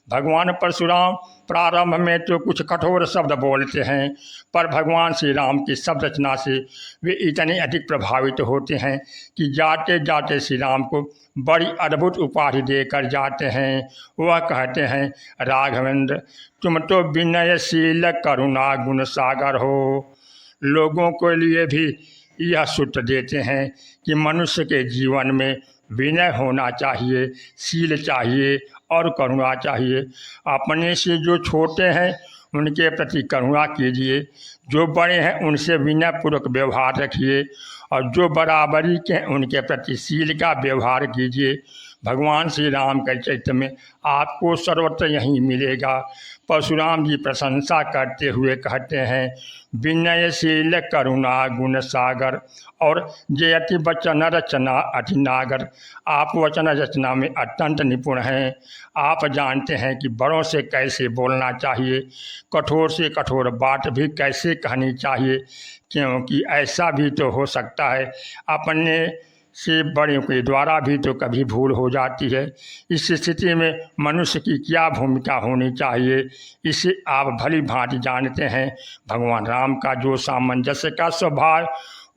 भगवान परशुराम प्रारंभ में तो कुछ कठोर शब्द बोलते हैं, पर भगवान श्री राम की शब्द रचना से वे इतने अधिक प्रभावित होते हैं कि जाते जाते श्री राम को बड़ी अद्भुत उपाधि देकर जाते हैं। वह कहते हैं, राघवेंद्र तुम तो विनयशील करुणा गुण सागर हो। लोगों के लिए भी यह सूत्र देते हैं कि मनुष्य के जीवन में विनय होना चाहिए, शील चाहिए और करुणा चाहिए। अपने से जो छोटे हैं उनके प्रति करुणा कीजिए, जो बड़े हैं उनसे विनयपूर्वक व्यवहार रखिए और जो बराबरी के हैं उनके प्रति शील का व्यवहार कीजिए। भगवान श्री राम के चरित्र में आपको सर्वत्र यही मिलेगा। परशुराम जी प्रशंसा करते हुए कहते हैं, विनयशील करुणा गुण सागर और जयति वचन रचना अति नागर। आप वचन रचना में अत्यंत निपुण हैं। आप जानते हैं कि बड़ों से कैसे बोलना चाहिए, कठोर से कठोर बात भी कैसे कहनी चाहिए, क्योंकि ऐसा भी तो हो सकता है अपने से बड़ों के द्वारा भी तो कभी भूल हो जाती है। इस स्थिति में मनुष्य की क्या भूमिका होनी चाहिए, इसे आप भली भांति जानते हैं। भगवान राम का जो सामंजस्य का स्वभाव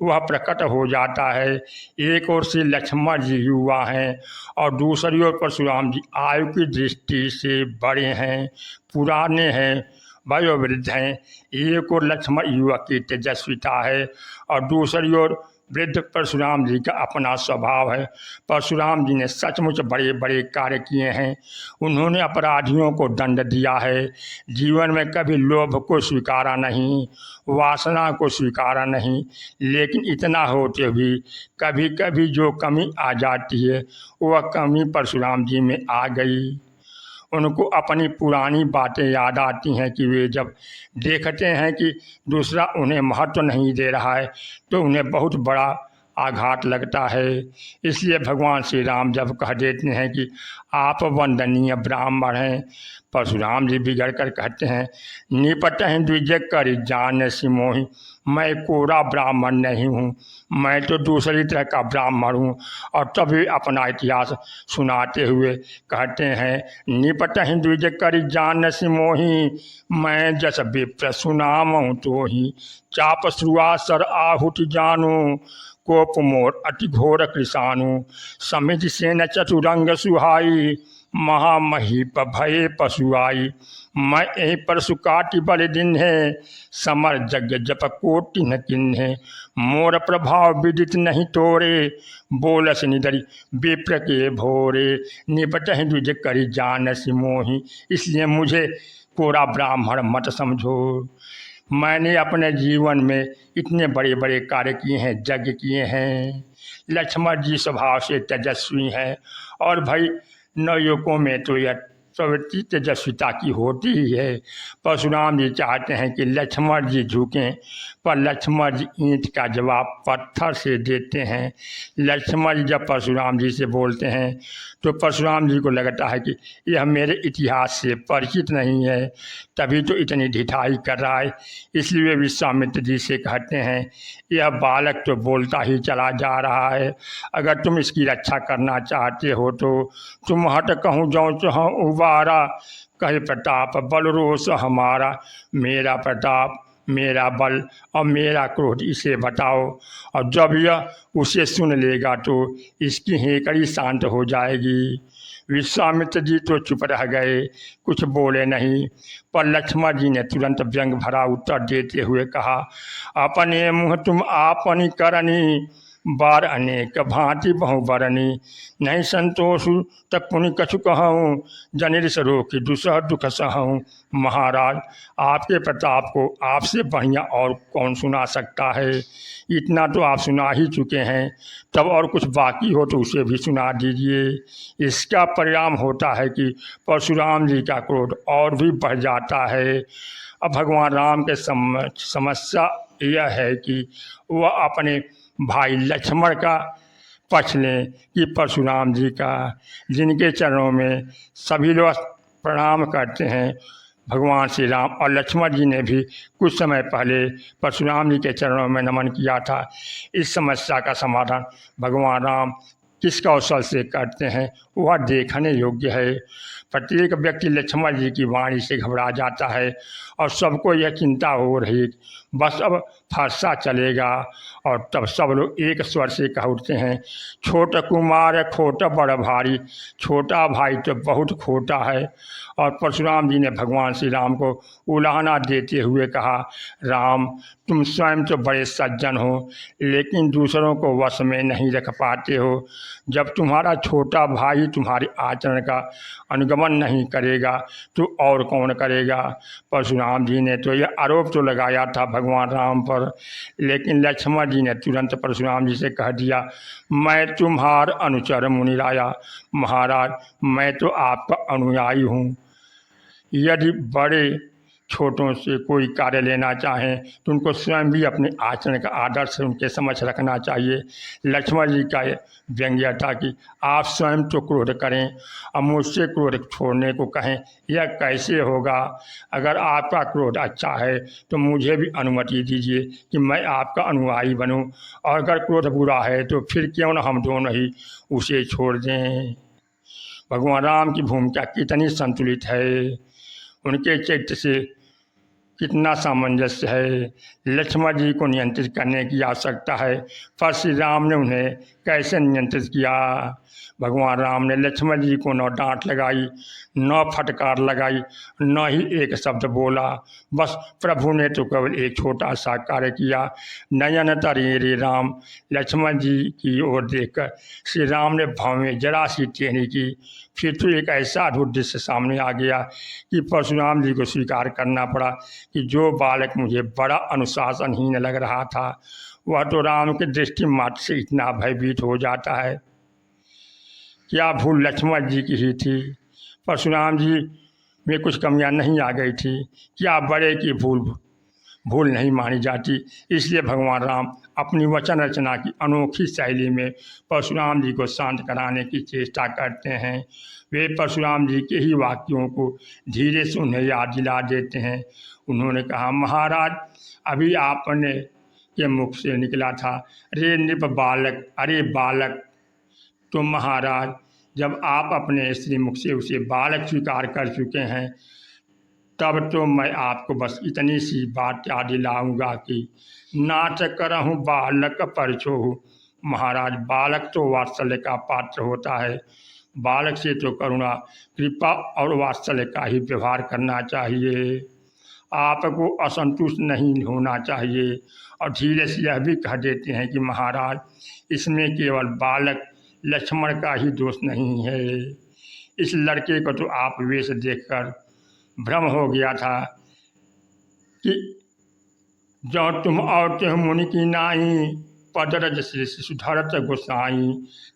वह प्रकट हो जाता है। एक ओर से लक्ष्मण जी युवा हैं और दूसरी ओर परशुराम जी आयु की दृष्टि से बड़े हैं, पुराने हैं, वयोवृद्ध हैं। एक ओर लक्ष्मण युवक की तेजस्विता है और दूसरी ओर वृद्ध परशुराम जी का अपना स्वभाव है। परशुराम जी ने सचमुच बड़े बड़े कार्य किए हैं। उन्होंने अपराधियों को दंड दिया है, जीवन में कभी लोभ को स्वीकारा नहीं, वासना को स्वीकारा नहीं, लेकिन इतना होते भी कभी कभी जो कमी आ जाती है वह कमी परशुराम जी में आ गई। उनको अपनी पुरानी बातें याद आती हैं कि वे जब देखते हैं कि दूसरा उन्हें महत्व नहीं दे रहा है तो उन्हें बहुत बड़ा आघात लगता है। इसलिए भगवान श्री राम जब कह देते हैं कि आप वंदनीय ब्राह्मण हैं, परशुराम जी बिगड़ कर कहते हैं, निपट द्विज कर जान सिमोहि, मैं कोरा ब्राह्मण नहीं हूँ, मैं तो दूसरी तरह का ब्राह्मण हूँ। और तभी अपना इतिहास सुनाते हुए कहते हैं, निपट द्विज कर जान सिमोहि, मैं जस विप्र सुनाम तो ही, चाप श्रुआ सर आहुति जानू, कोप मोर अति घोर कृषाणु, समिति सेन चतुरंग सुहाई, महामहीप भये पशुआई, मैं यही परशु काटि बल दिन है, समर जग जप कोटि न किन्हे, मोर प्रभाव विदित नहीं तोरे, बोलस निदरी विप्र के भोरे, निपट द्विज करि जान सिमोहि। इसलिए मुझे कोरा ब्राह्मण मत समझो। मैंने अपने जीवन में इतने बड़े बड़े कार्य किए हैं, यज्ञ किए हैं। लक्ष्मण जी स्वभाव से तेजस्वी हैं और भाई नवयुवकों में तो यह प्रवृत्ति तेजस्विता की होती ही है। परशुराम जी चाहते हैं कि लक्ष्मण जी झुकें, पर लक्ष्मण जी ईंट का जवाब पत्थर से देते हैं। लक्ष्मण जी जब परशुराम जी से बोलते हैं तो परशुराम जी को लगता है कि यह मेरे इतिहास से परिचित नहीं है, तभी तो इतनी ढिठाई कर रहा है। इसलिए वे विश्वामित्र जी से कहते हैं, यह बालक तो बोलता ही चला जा रहा है, अगर तुम इसकी रक्षा करना चाहते हो तो तुम हट कहूँ जौ चहाँ उबारा, कहे प्रताप बल रोष हमारा, मेरा प्रताप मेरा बल और मेरा क्रोध इसे बताओ। और जब यह उसे सुन लेगा तो इसकी हेकड़ी शांत हो जाएगी। विश्वामित्र जी तो चुप रह गए, कुछ बोले नहीं, पर लक्ष्मण जी ने तुरंत व्यंग भरा उत्तर देते हुए कहा, अपने मुँह तुम आपनी करनी, बार अनेक भांति बहुबरनी, नहीं संतोष तब पुनि कछु कहूँ, जनिर सरो की दुसह दुख सहूँ। महाराज आपके प्रताप को आपसे बढ़िया और कौन सुना सकता है, इतना तो आप सुना ही चुके हैं, तब और कुछ बाकी हो तो उसे भी सुना दीजिए। इसका परिणाम होता है कि परशुराम जी का क्रोध और भी बढ़ जाता है। अब भगवान राम के समस्या यह है कि वह अपने भाई लक्ष्मण का पक्ष लें कि परशुराम जी का, जिनके चरणों में सभी लोग प्रणाम करते हैं। भगवान श्री राम और लक्ष्मण जी ने भी कुछ समय पहले परशुराम जी के चरणों में नमन किया था। इस समस्या का समाधान भगवान राम किस कौशल से करते हैं वह देखने योग्य है। प्रत्येक व्यक्ति लक्ष्मण जी की वाणी से घबरा जाता है और सबको यह चिंता हो रही है बस अब फरसा चलेगा। और तब सब लोग एक स्वर से कह उठते हैं, छोट कुमार खोट बड़ भारी, छोटा भाई तो बहुत खोटा है। और परशुराम जी ने भगवान श्री राम को उलाहना देते हुए कहा, राम तुम स्वयं तो बड़े सज्जन हो लेकिन दूसरों को वश में नहीं रख पाते हो। जब तुम्हारा छोटा भाई तुम्हारे आचरण का अनुगमन नहीं करेगा तो और कौन करेगा। परशुराम जी ने तो यह आरोप तो लगाया था भगवान राम पर, लेकिन लक्ष्मण जी ने तुरंत परशुराम जी से कह दिया, मैं तुम्हार अनुचर मुनिराया, महाराज मैं तो आपका अनुयायी हूँ। यदि बड़े छोटों से कोई कार्य लेना चाहें तो उनको स्वयं भी अपने आचरण का आदर्श उनके समक्ष रखना चाहिए। लक्ष्मण जी का व्यंग्य था कि आप स्वयं तो क्रोध करें और मुझसे क्रोध छोड़ने को कहें, यह कैसे होगा। अगर आपका क्रोध अच्छा है तो मुझे भी अनुमति दीजिए कि मैं आपका अनुयायी बनूं, और अगर क्रोध बुरा है तो फिर क्यों न हम दोनों ही उसे छोड़ दें। भगवान राम की भूमिका कितनी संतुलित है, उनके चरित्र से कितना सामंजस्य है। लक्ष्मण जी को नियंत्रित करने की आवश्यकता है, पर श्री राम ने उन्हें कैसे नियंत्रित किया। भगवान राम ने लक्ष्मण जी को न डांट लगाई, न फटकार लगाई, न ही एक शब्द बोला। बस प्रभु ने तो केवल एक छोटा सा कार्य किया, नयन तरे रे राम। लक्ष्मण जी की ओर देखकर श्री राम ने भाव में जरा सी टेढ़ी की। फिर तो एक ऐसा अद्भुत दृश्य सामने आ गया कि परशुराम जी को स्वीकार करना पड़ा कि जो बालक मुझे बड़ा अनुशासनहीन लग रहा था वह तो राम के दृष्टि मात्र से इतना भयभीत हो जाता है। क्या भूल लक्ष्मण जी की ही थी, परशुराम जी में कुछ कमियां नहीं आ गई थी। क्या बड़े की भूल नहीं मानी जाती। इसलिए भगवान राम अपनी वचन रचना की अनोखी शैली में परशुराम जी को शांत कराने की चेष्टा करते हैं। वे परशुराम जी के ही वाक्यों को धीरे से उन्हें याद दिला देते हैं। उन्होंने कहा, महाराज अभी आपने के मुख से निकला था, रे नृप बालक, अरे बालक। तो महाराज जब आप अपने स्त्री मुख से उसे बालक स्वीकार कर चुके हैं तब तो मैं आपको बस इतनी सी बात याद दिलाऊंगा कि नाच करहूँ बालक पर छोहूँ। महाराज बालक तो वात्सल्य का पात्र होता है, बालक से तो करुणा कृपा और वात्सल्य का ही व्यवहार करना चाहिए। आपको असंतुष्ट नहीं होना चाहिए। और धीरे से यह भी कह देते हैं कि महाराज इसमें केवल बालक लक्ष्मण का ही दोष नहीं है। इस लड़के को तो आप वेश देखकर भ्रम हो गया था कि जो तुम और तुम मुनि की नाई, पदरज से सुधरत गोसाई।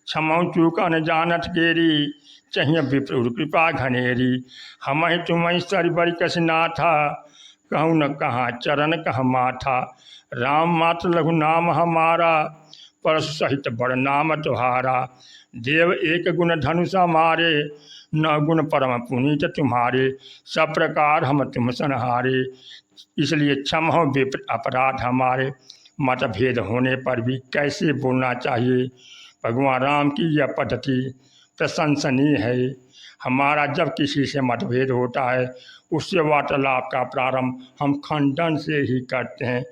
क्षमौ चूक न जानत गेरी, चाहिए विप्र कृपा घनेरी। हम ही तुम्हें सर बड़ी कसना था, कहूँ न कहाँ चरण कह माथा। राम मात्र लघु नाम हमारा, परशु सहित बड़ नाम तुम्हारा। देव एक गुण धनुषा मारे, न गुण परम पुनीत तुम्हारे। सब प्रकार हम तुम संहारे, इसलिए क्षम हो विप्र अपराध हमारे। मतभेद होने पर भी कैसे बोलना चाहिए। भगवान राम की यह पद्धति प्रशंसनीय है। हमारा जब किसी से मतभेद होता है उससे वार्तालाप का प्रारंभ हम खंडन से ही करते हैं,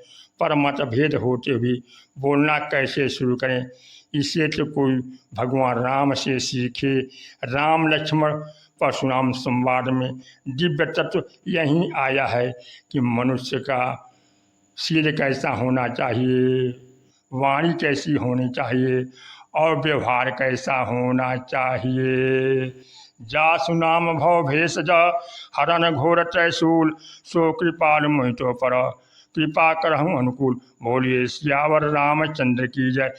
पर मतभेद होते भी बोलना कैसे शुरू करें, इसे तो कोई भगवान राम से सीखे। राम लक्ष्मण परशुराम संवाद में दिव्य तत्व यही आया है कि मनुष्य का शील कैसा होना चाहिए, वाणी कैसी होनी चाहिए और व्यवहार कैसा होना चाहिए। जासु नाम भव भेषज, हरन घोर त्रैशूल। सो कृपाल मोहितो पर, कृपा करहूँ अनुकूल। बोलिए सियावर रामचंद्र की जय।